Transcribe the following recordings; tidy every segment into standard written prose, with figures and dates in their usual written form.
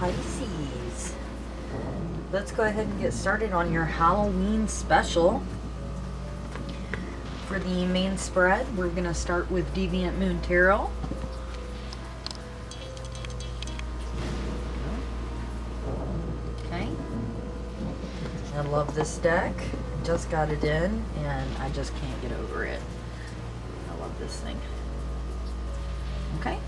Pisces. Let's go ahead and get started on your Halloween special. For the main spread, we're going to start with Deviant Moon Tarot. Okay. I love this deck. Just got it in and I just can't get over it. I love this thing. Okay.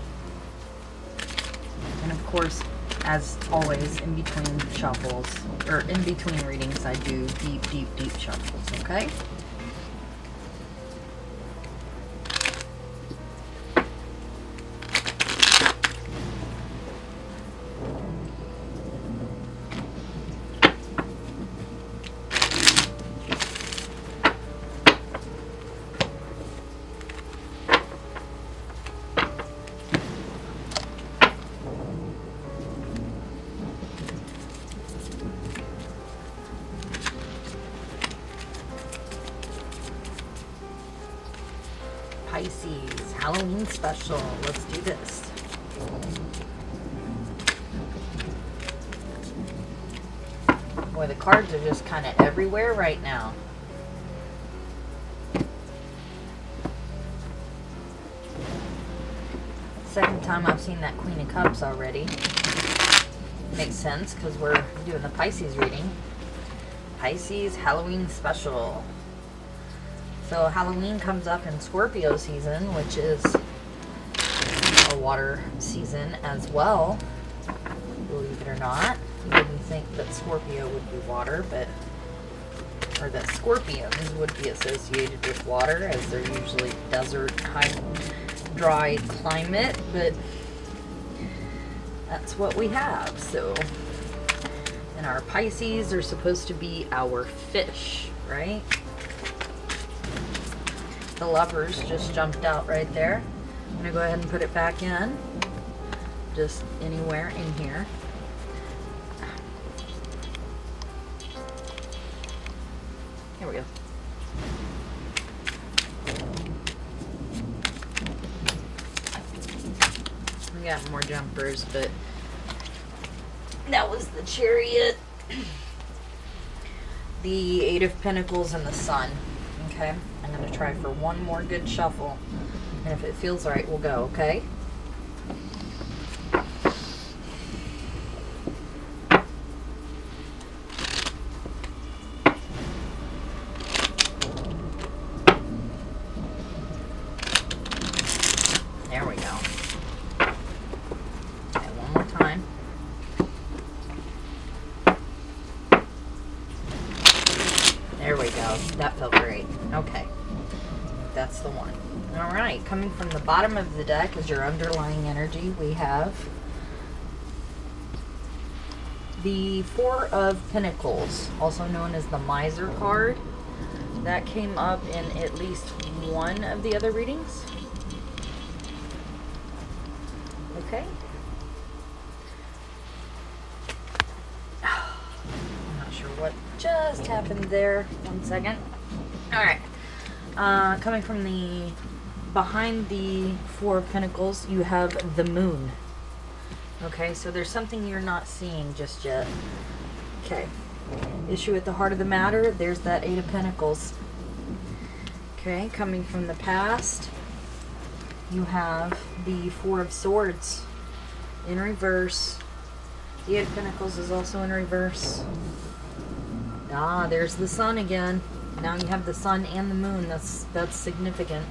And of course, as always, in between shuffles, or in between readings, I do deep shuffles, okay? Pisces, Halloween special. Let's do this. Boy, the cards are just kind of everywhere right now. Second time I've seen that Queen of Cups already. Makes sense because we're doing the Pisces reading. Pisces, Halloween special. So Halloween comes up in Scorpio season, which is a water season as well, believe it or not. You wouldn't think that Scorpio would be water, but, or that scorpions would be associated with water, as they're usually desert, high, dry climate, but that's what we have. So, and our Pisces are supposed to be our fish, right? The Lovers just jumped out right there. I'm going to go ahead and put it back in. Just anywhere in here. Here we go. We got more jumpers, but that was the Chariot, the Eight of Pentacles, and the Sun. Okay, I'm going to try for one more good shuffle, and if it feels right, we'll go, okay? There we go. Okay, one more time. There we go. That felt great. Okay. That's the one. Alright, coming from the bottom of the deck as your underlying energy, we have the Four of Pentacles, also known as the Miser card. That came up in at least one of the other readings. Okay. I'm not sure what just happened there. 1 second. Alright. Coming from the behind the Four of Pentacles, you have the Moon. Okay, so there's something you're not seeing just yet. Okay. Issue at the heart of the matter, there's that Eight of Pentacles. Okay, coming from the past, you have the Four of Swords in reverse. The Eight of Pentacles is also in reverse. Ah, there's the Sun again. Now you have the Sun and the Moon. That's significant.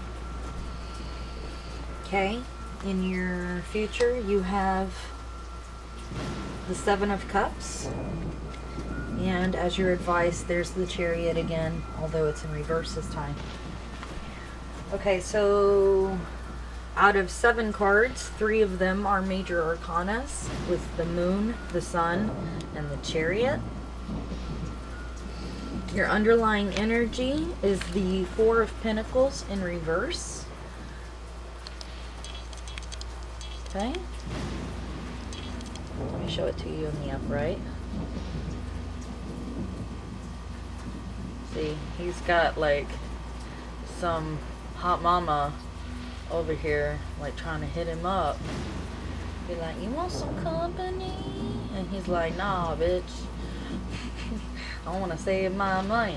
Okay, in your future you have the Seven of Cups, and as your advice, there's the Chariot again, although it's in reverse this time. Okay, so out of 7 cards, 3 of them are major arcanas, with the Moon, the Sun, and the Chariot. Your underlying energy is the Four of Pentacles in reverse. Okay. Let me show it to you in the upright. See, he's got like some hot mama over here, like trying to hit him up. be like, you want some company? And he's like, nah, bitch. I want to save my money.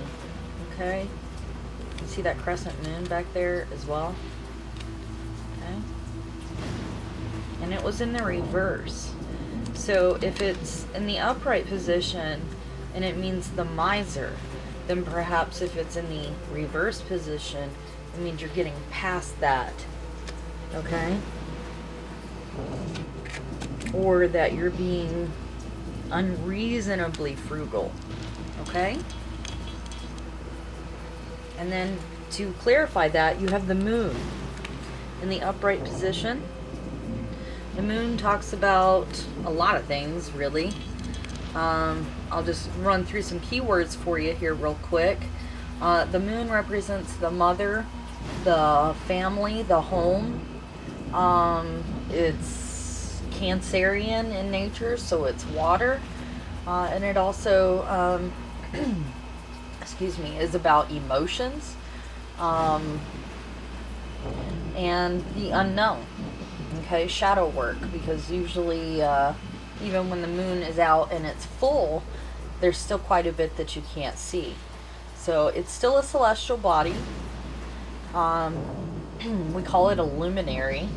Okay? You see that crescent moon back there as well? Okay? And it was in the reverse. So if it's in the upright position and it means the miser, then perhaps if it's in the reverse position, it means you're getting past that. Okay? Or that you're being unreasonably frugal. Okay? And then to clarify that, you have the moon in the upright position. The moon talks about a lot of things, really. I'll just run through some keywords for you here real quick. The moon represents the mother, the family, the home. It's Cancerian in nature, so it's water. And it also, excuse me, is about emotions and the unknown. Okay, shadow work, because usually even when the moon is out and it's full, there's still quite a bit that you can't see. So it's still a celestial body. We call it a luminary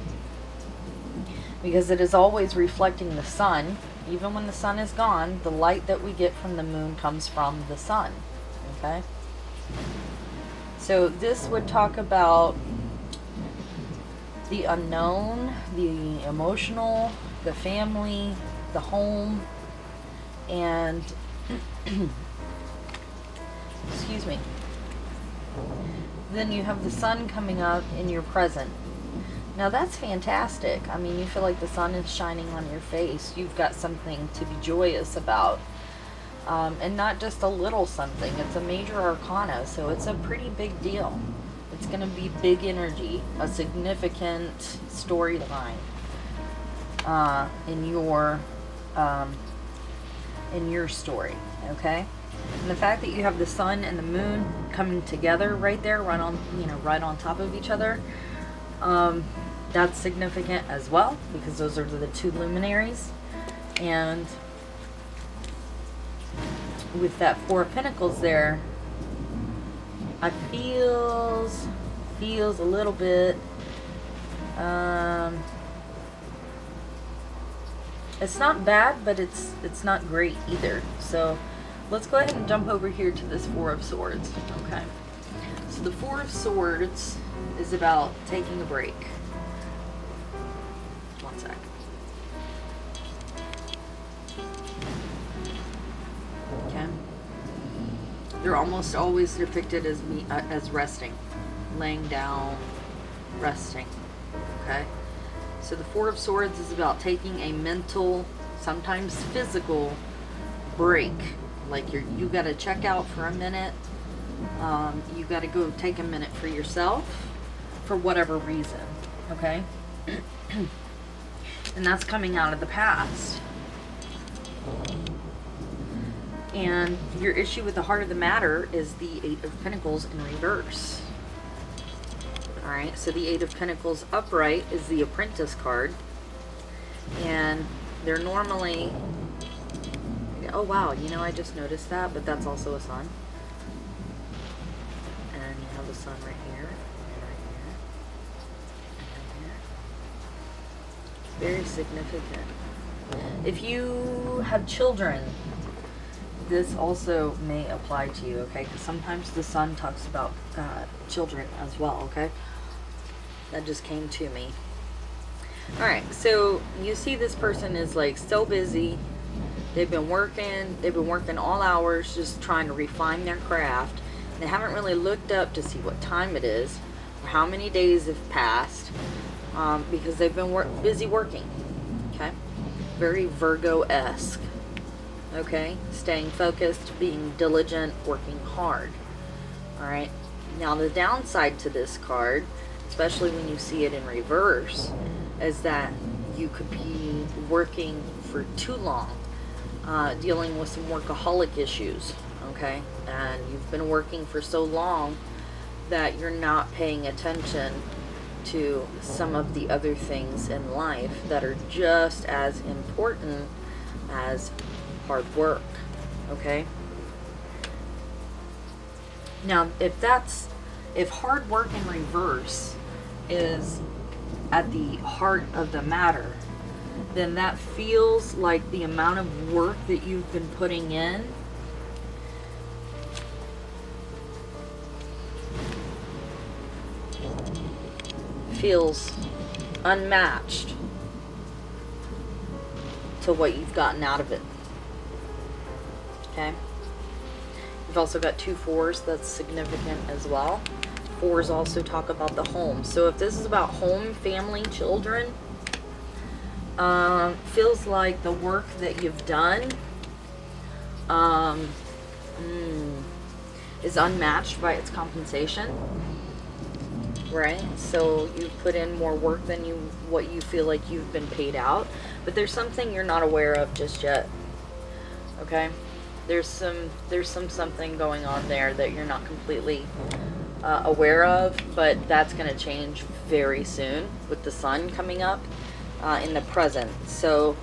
because it is always reflecting the sun. Even when the sun is gone, the light that we get from the moon comes from the sun. Okay? So this would talk about the unknown, the emotional, the family, the home, and excuse me. Then you have the sun coming up in your present. Now that's fantastic. I mean, you feel like the sun is shining on your face. You've got something to be joyous about. And not just a little something. It's a major arcana, so it's a pretty big deal. It's going to be big energy, a significant storyline in your story, okay? And the fact that you have the sun and the moon coming together right there, right on top of each other, that's significant as well, because those are the two luminaries. And with that Four of Pentacles there, I feels a little bit, it's not bad, but it's not great either. So let's go ahead and jump over here to this Four of Swords. Okay, so the Four of Swords is about taking a break. One sec. Okay. They're almost always depicted as resting, laying down, resting. Okay? So the Four of Swords is about taking a mental, sometimes physical break. Like you got to check out for a minute. You got to go take a minute for yourself for whatever reason. Okay? And that's coming out of the past. And your issue with the heart of the matter is the Eight of Pentacles in reverse. Alright, so the Eight of Pentacles upright is the Apprentice card. And they're normally... Oh wow, I just noticed that, but that's also a sun. And you have the sun right here, and right here, and right here. Very significant. If you have children, this also may apply to you, okay? Because sometimes the sun talks about children as well, okay? That just came to me. Alright, so you see this person is like so busy. They've been working all hours just trying to refine their craft. They haven't really looked up to see what time it is or how many days have passed because they've been busy working, okay? Very Virgo-esque. Okay, staying focused, being diligent, working hard. Alright, now the downside to this card, especially when you see it in reverse, is that you could be working for too long, dealing with some workaholic issues. Okay, and you've been working for so long that you're not paying attention to some of the other things in life that are just as important as hard work. Okay? Now, if hard work in reverse is at the heart of the matter, then that feels like the amount of work that you've been putting in feels unmatched to what you've gotten out of it. Okay? You've also got 2 4s, that's significant as well. 4s also talk about the home. So if this is about home, family, children, feels like the work that you've done is unmatched by its compensation. Right? So you've put in more work than what you feel like you've been paid out. But there's something you're not aware of just yet. Okay? There's something going on there that you're not completely aware of, but that's going to change very soon with the sun coming up in the present. So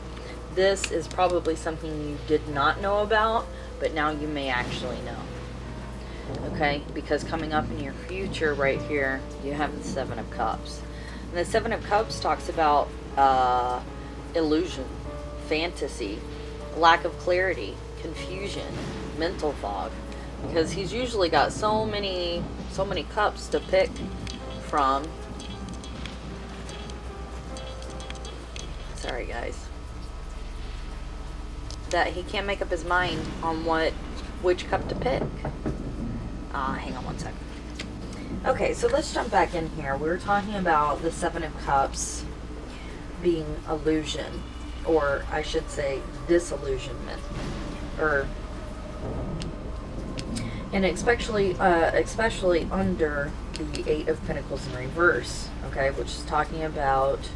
this is probably something you did not know about, but now you may actually know. Okay, because coming up in your future right here, you have the 7 of Cups. And the 7 of Cups talks about illusion, fantasy, lack of clarity, confusion, mental fog. Because he's usually got so many cups to pick from. Sorry guys. That he can't make up his mind on which cup to pick. Hang on one second. Okay, so let's jump back in here. We were talking about the 7 of Cups being illusion, or I should say disillusionment, and especially under the 8 of Pentacles in reverse, okay, which is talking about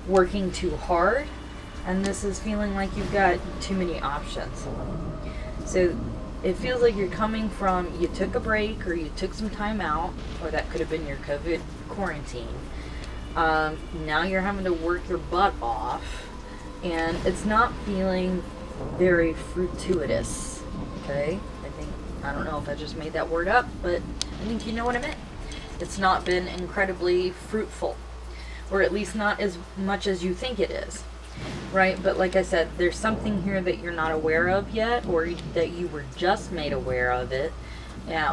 working too hard, and this is feeling like you've got too many options. So it feels like you're coming from, you took a break or you took some time out, or that could have been your COVID quarantine. Now you're having to work your butt off, and it's not feeling very fruitous. Okay? I don't know if I just made that word up, but I think you know what I meant. It's not been incredibly fruitful, or at least not as much as you think it is. Right, but like I said, there's something here that you're not aware of yet, or that you were just made aware of it,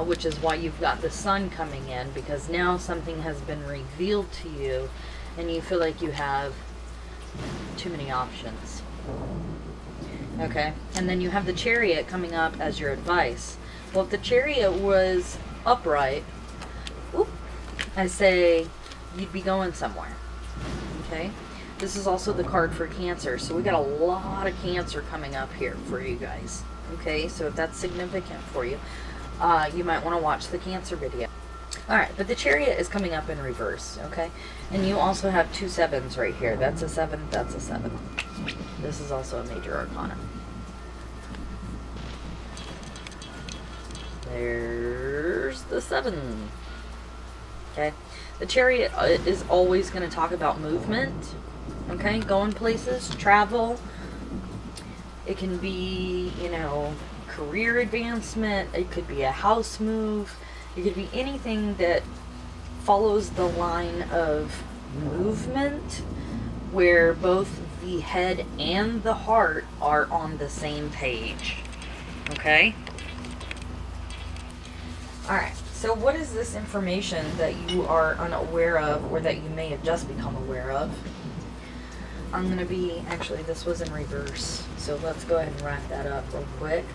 which is why you've got the sun coming in, because now something has been revealed to you, and you feel like you have too many options. Okay, and then you have the Chariot coming up as your advice. Well, if the Chariot was upright, I say you'd be going somewhere. Okay. This is also the card for Cancer, so we got a lot of Cancer coming up here for you guys. Okay, so if that's significant for you, you might want to watch the Cancer video. Alright, but the Chariot is coming up in reverse, okay? And you also have 2 7s right here. That's a 7, that's a 7. This is also a major arcana. There's the 7. Okay? The Chariot is always going to talk about movement. Okay, going places, travel. It can be, career advancement. It could be a house move. It could be anything that follows the line of movement where both the head and the heart are on the same page. Okay? Alright, so what is this information that you are unaware of, or that you may have just become aware of? I'm going to be, actually this was in reverse, so let's go ahead and wrap that up real quick.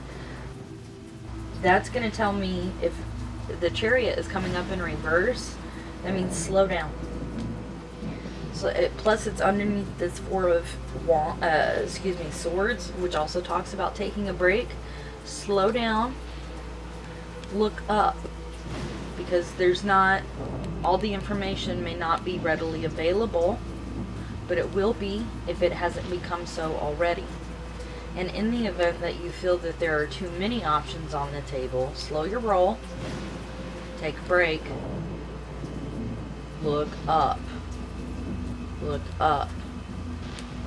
That's going to tell me if the Chariot is coming up in reverse, that means slow down. So plus it's underneath this 4 of swords, which also talks about taking a break. Slow down, look up, because there's not, all the information may not be readily available, but it will be if it hasn't become so already. And in the event that you feel that there are too many options on the table, slow your roll, take a break, Look up. Look up.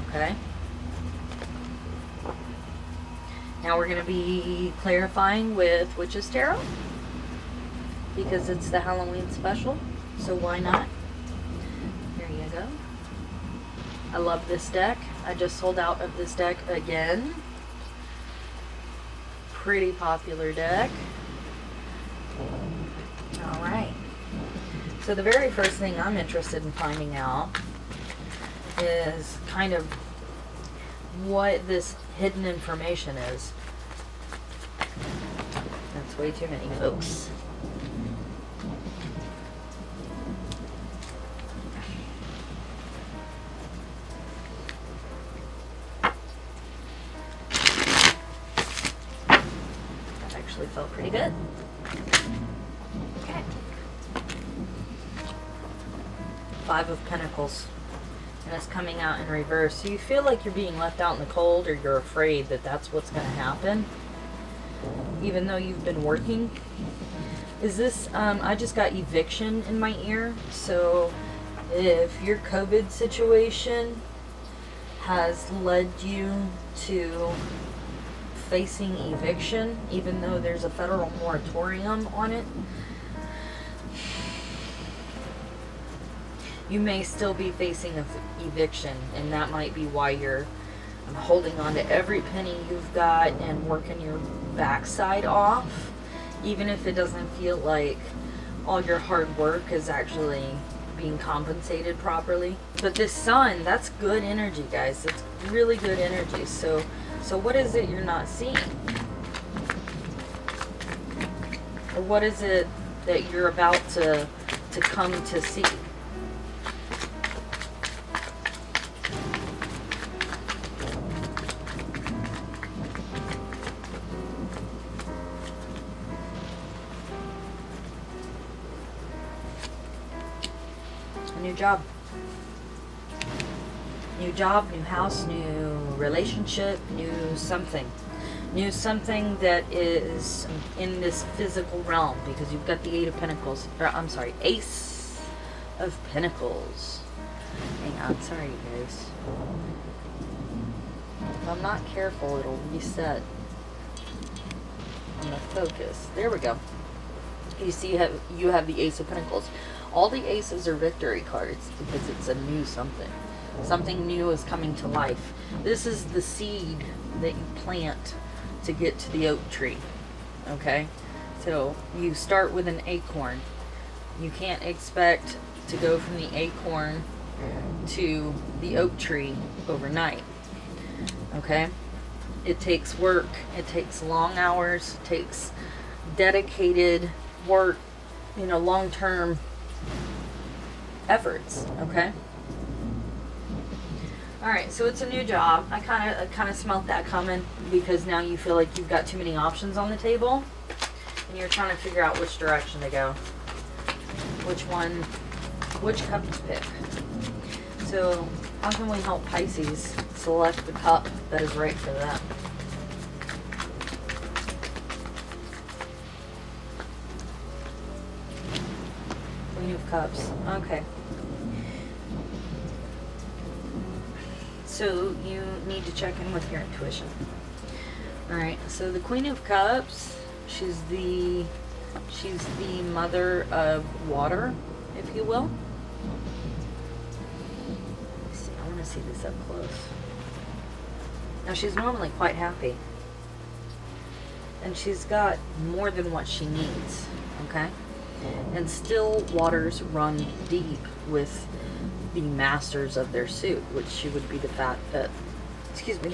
Okay? Now we're going to be clarifying with Witch's Tarot, because it's the Halloween special, so why not? Here you go. I love this deck. I just sold out of this deck again. Pretty popular deck. Alright. So the very first thing I'm interested in finding out is kind of what this hidden information is. That's way too many, folks. That actually felt pretty good. Okay. Five of Pentacles. And it's coming out in reverse. So you feel like you're being left out in the cold, or you're afraid that that's what's going to happen, even though you've been working. Is this, I just got eviction in my ear. So if your COVID situation has led you to facing eviction, even though there's a federal moratorium on it, you may still be facing eviction, and that might be why you're holding on to every penny you've got and working your backside off, even if it doesn't feel like all your hard work is actually being compensated properly. But this sun, that's good energy, guys. It's really good energy. So what is it you're not seeing? Or what is it that you're about to come to see? New job. New job, new house, new relationship, new something. New something that is in this physical realm, because you've got the Eight of Pentacles. Or, I'm sorry, Ace of Pentacles. Hang on, sorry you guys. If I'm not careful, it'll reset. I'm gonna focus. There we go. You see you have the Ace of Pentacles. All the aces are victory cards, because it's a new something. Something new is coming to life. This is the seed that you plant to get to the oak tree. Okay? So you start with an acorn. You can't expect to go from the acorn to the oak tree overnight. Okay? It takes work. It takes long hours. It takes dedicated work, long-term efforts. Okay? Alright, so it's a new job. I kind of smelt that coming, because now you feel like you've got too many options on the table, and you're trying to figure out which direction to go. Which cup to pick. So, how can we help Pisces select the cup that is right for them? Queen of Cups. Okay. So you need to check in with your intuition. Alright, so the Queen of Cups, she's the mother of water, if you will. Let's see, I want to see this up close. Now, she's normally quite happy, and she's got more than what she needs, okay? And still waters run deep with the masters of their suit, which she would be the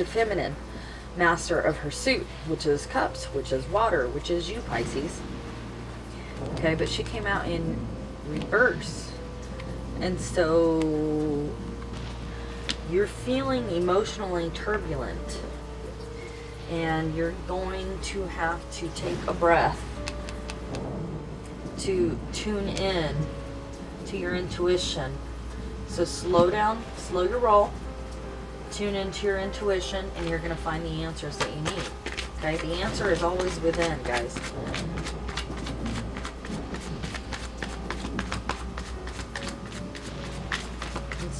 feminine master of her suit, which is cups, which is water, which is you, Pisces. Okay, but she came out in reverse, and so you're feeling emotionally turbulent, and you're going to have to take a breath to tune in to your intuition. So slow down, slow your roll, tune into your intuition, and you're going to find the answers that you need. Okay, the answer is always within, guys.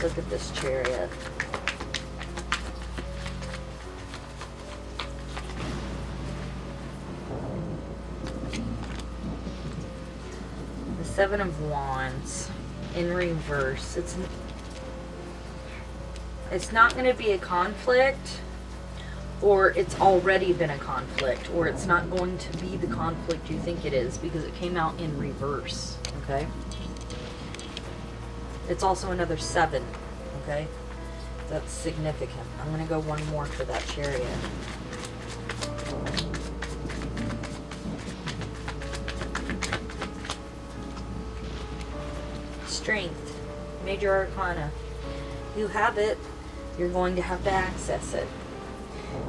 look at this Chariot. The Seven of Wands in reverse. It's not going to be a conflict, or it's already been a conflict, or it's not going to be the conflict you think it is because it came out in reverse, okay? It's also another 7, okay? That's significant. I'm going to go one more for that Chariot. Strength, Major Arcana. You have it, you're going to have to access it.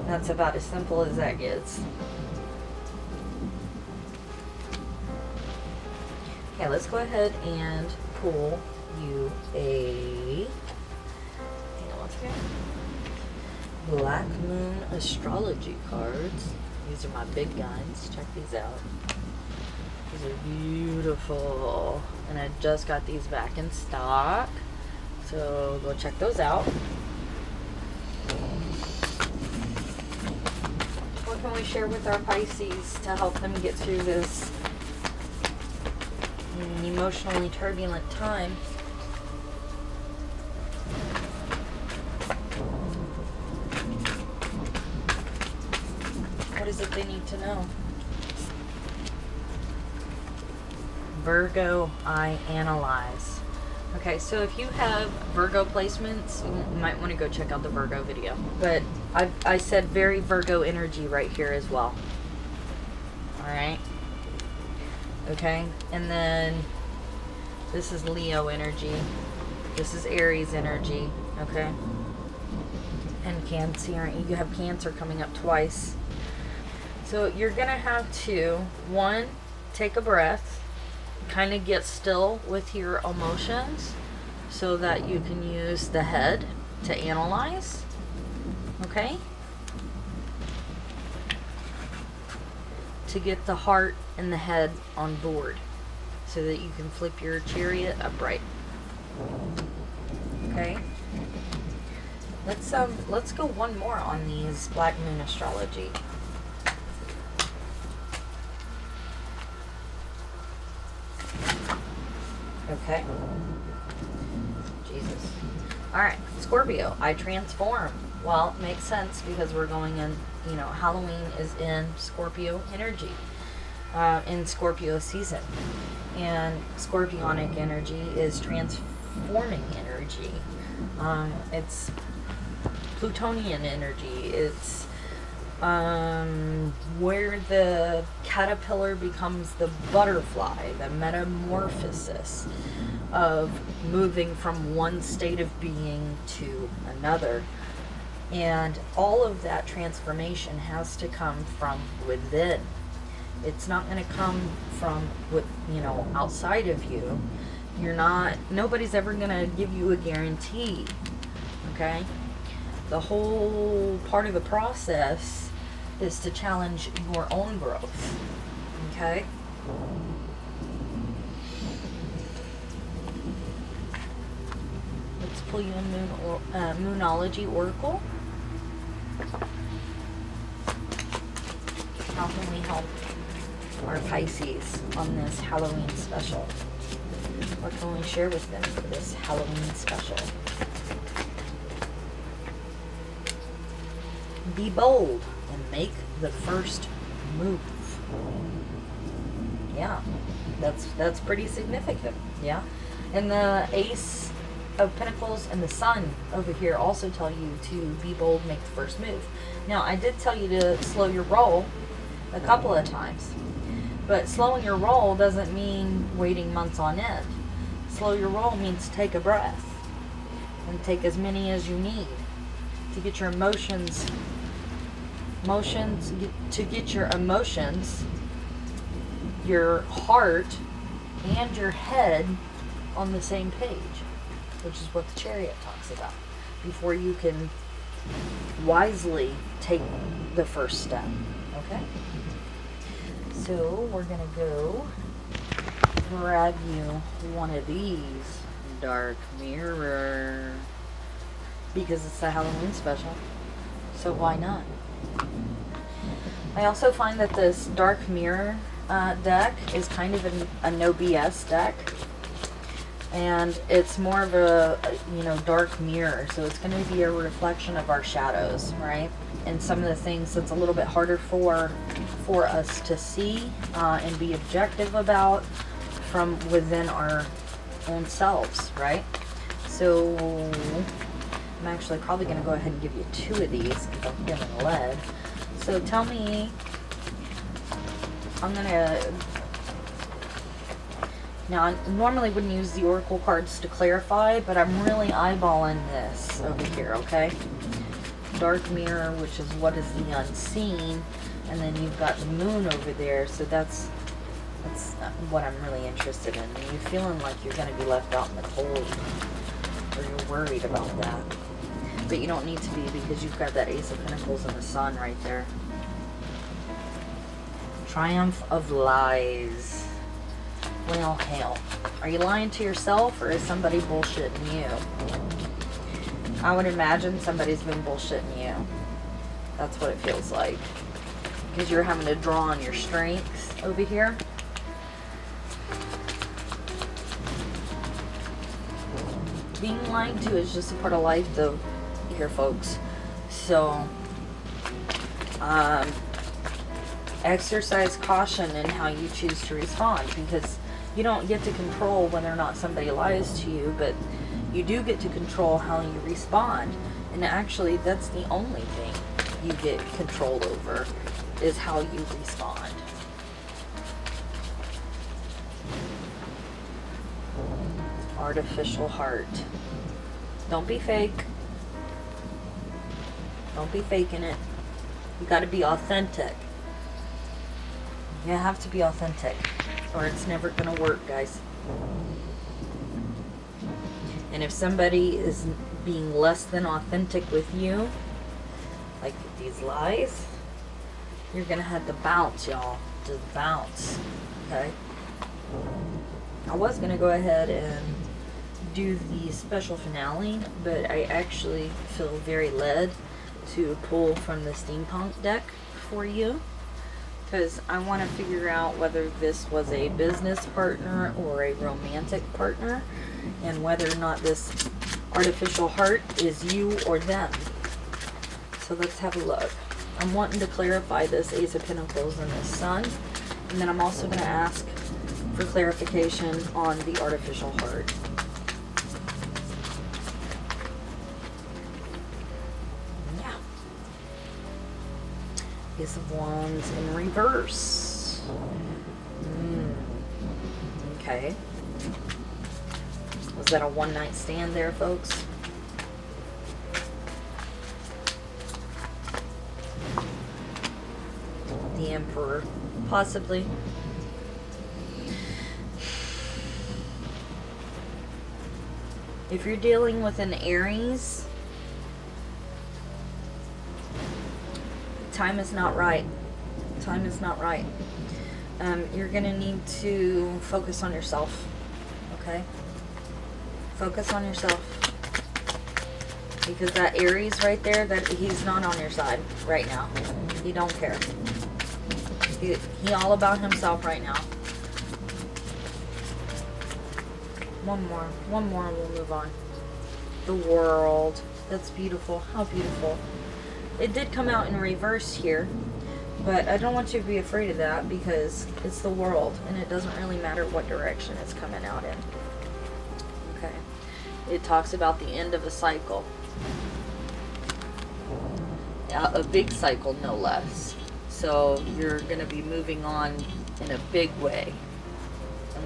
That's about as simple as that gets. Okay, let's go ahead and pull you a, hang on one second, Black Moon Astrology cards. These are my big guns. Check these out. These are beautiful. And I just got these back in stock. So go check those out. What can we share with our Pisces to help them get through this emotionally turbulent time? What is it they need to know? Virgo, I analyze. Okay, so if you have Virgo placements, you might want to go check out the Virgo video. But I said very Virgo energy right here as well. Alright? Okay, and then this is Leo energy. This is Aries energy. Okay? And Cancer. You have Cancer coming up twice. So you're going to have to, one, take a breath. Kind of get still with your emotions so that you can use the head to analyze. Okay? To get the heart and the head on board so that you can flip your Chariot upright. Okay? Let's go one more on these Black Moon Astrology. Okay. Jesus. Alright, Scorpio, I transform. Well, it makes sense because we're going in, you know, Halloween is in Scorpio energy, in Scorpio season. And Scorpionic energy is transforming energy. It's Plutonian energy. It's where the caterpillar becomes the butterfly, the metamorphosis of moving from one state of being to another. And all of that transformation has to come from within. It's not going to come from what, you know, outside of you. Nobody's ever going to give you a guarantee. Okay? The whole part of the process is to challenge your own growth. Okay? Let's pull you a Moonology Oracle. How can we help our Pisces on this Halloween special? What can we share with them for this Halloween special? Be bold and make the first move. Yeah, that's pretty significant. Yeah, and the Ace of Pentacles and the Sun over here also tell you to be bold, make the first move. Now, I did tell you to slow your roll a couple of times, but slowing your roll doesn't mean waiting months on end. Slow your roll means take a breath and take as many as you need to get your emotions, your heart, and your head on the same page, which is what the Chariot talks about, before you can wisely take the first step. Okay? So we're going to go grab you one of these dark mirror because it's the Halloween special. So why not? I also find that this dark mirror deck is kind of a no BS deck. And it's more of a dark mirror. So it's going to be a reflection of our shadows, right? And some of the things that's a little bit harder for us to see and be objective about from within our own selves, right? So I'm actually probably going to go ahead and give you 2 of these because I'm feeling led. So tell me, now I normally wouldn't use the oracle cards to clarify, but I'm really eyeballing this over here, okay? Dark mirror, which is what is the unseen, and then you've got the moon over there, so that's what I'm really interested in. Are you feeling like you're going to be left out in the cold, or you're worried about that? But you don't need to be, because you've got that Ace of Pentacles and the Sun right there. Triumph of lies. Well, hell. Are you lying to yourself, or is somebody bullshitting you? I would imagine somebody's been bullshitting you. That's what it feels like. Because you're having to draw on your strengths over here. Being lied to is just a part of life, though, here, folks. So, exercise caution in how you choose to respond, because you don't get to control whether or not somebody lies to you, but you do get to control how you respond. And actually, that's the only thing you get control over, is how you respond. Artificial heart. Don't be fake. Don't be faking it. You got to be authentic. You have to be authentic, or it's never going to work, guys. And if somebody is being less than authentic with you, like these lies, you're going to have to bounce, y'all. Just bounce. Okay? I was going to go ahead and do the special finale, but I actually feel very led to pull from the steampunk deck for you, because I want to figure out whether this was a business partner or a romantic partner, and whether or not this artificial heart is you or them. So let's have a look. I'm wanting to clarify this Ace of Pentacles and the Sun, and then I'm also going to ask for clarification on the artificial heart. Ace of Wands in reverse. Okay. Was that a one-night stand there, folks? The Emperor. Possibly. If you're dealing with an Aries, time is not right. Time is not right. You're going to need to focus on yourself. Okay? Focus on yourself. Because that Aries right there, that he's not on your side right now. He don't care. He all about himself right now. One more and we'll move on. The World. That's beautiful. How beautiful. It did come out in reverse here, but I don't want you to be afraid of that, because it's the World, and it doesn't really matter what direction it's coming out in. Okay. It talks about the end of a cycle. A big cycle, no less. So you're going to be moving on in a big way.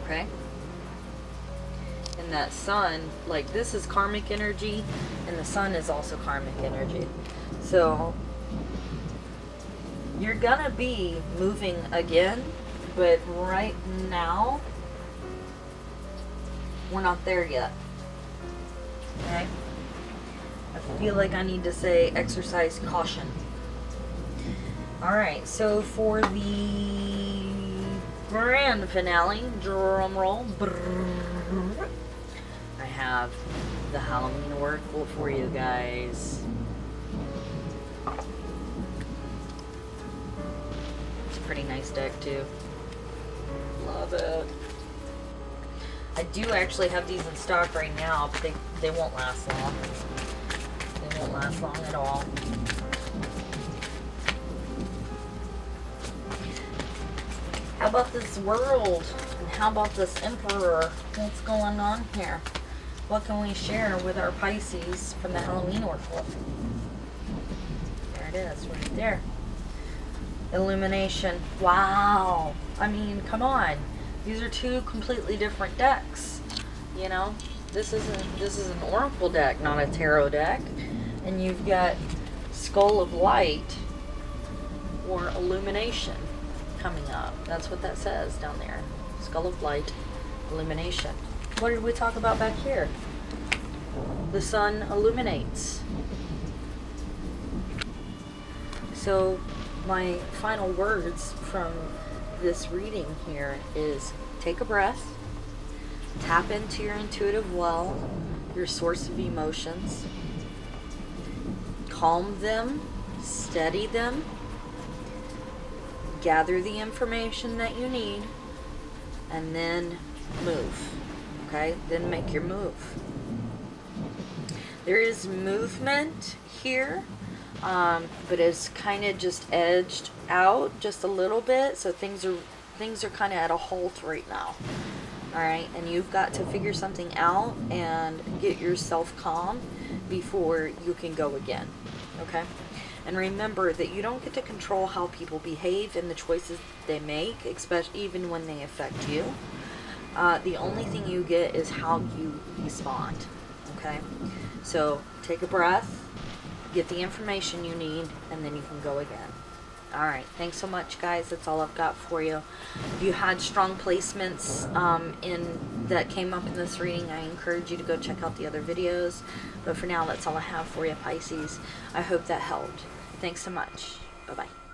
Okay? And that Sun, like, this is karmic energy, and the Sun is also karmic energy. So you're gonna be moving again, but right now we're not there yet. Okay? I feel like I need to say exercise caution. Alright, so for the grand finale, drum roll, I have the Halloween Oracle for you guys. It's a pretty nice deck too. Love it. I do actually have these in stock right now, but they won't last long. They won't last long at all. How about this world? And how about this emperor? What's going on here? What can we share with our Pisces from the Halloween Oracle? There it is, right there. Illumination. Wow. I mean, come on. These are two completely different decks. You know, this is an oracle deck, not a tarot deck. And you've got Skull of Light or Illumination coming up. That's what that says down there. Skull of Light, Illumination. What did we talk about back here? The sun illuminates. So my final words from this reading here is take a breath, tap into your intuitive well, your source of emotions, calm them, steady them, gather the information that you need, and then move. Okay? Then make your move. There is movement here, but it's kind of just edged out just a little bit, so things are kind of at a halt right now. All right, and you've got to figure something out and get yourself calm before you can go again. Okay? And remember that you don't get to control how people behave and the choices they make, especially even when they affect you. The only thing you get is how you respond. Okay? So take a breath, get the information you need, and then you can go again. Alright, thanks so much, guys. That's all I've got for you. If you had strong placements that came up in this reading, I encourage you to go check out the other videos. But for now, that's all I have for you, Pisces. I hope that helped. Thanks so much. Bye-bye.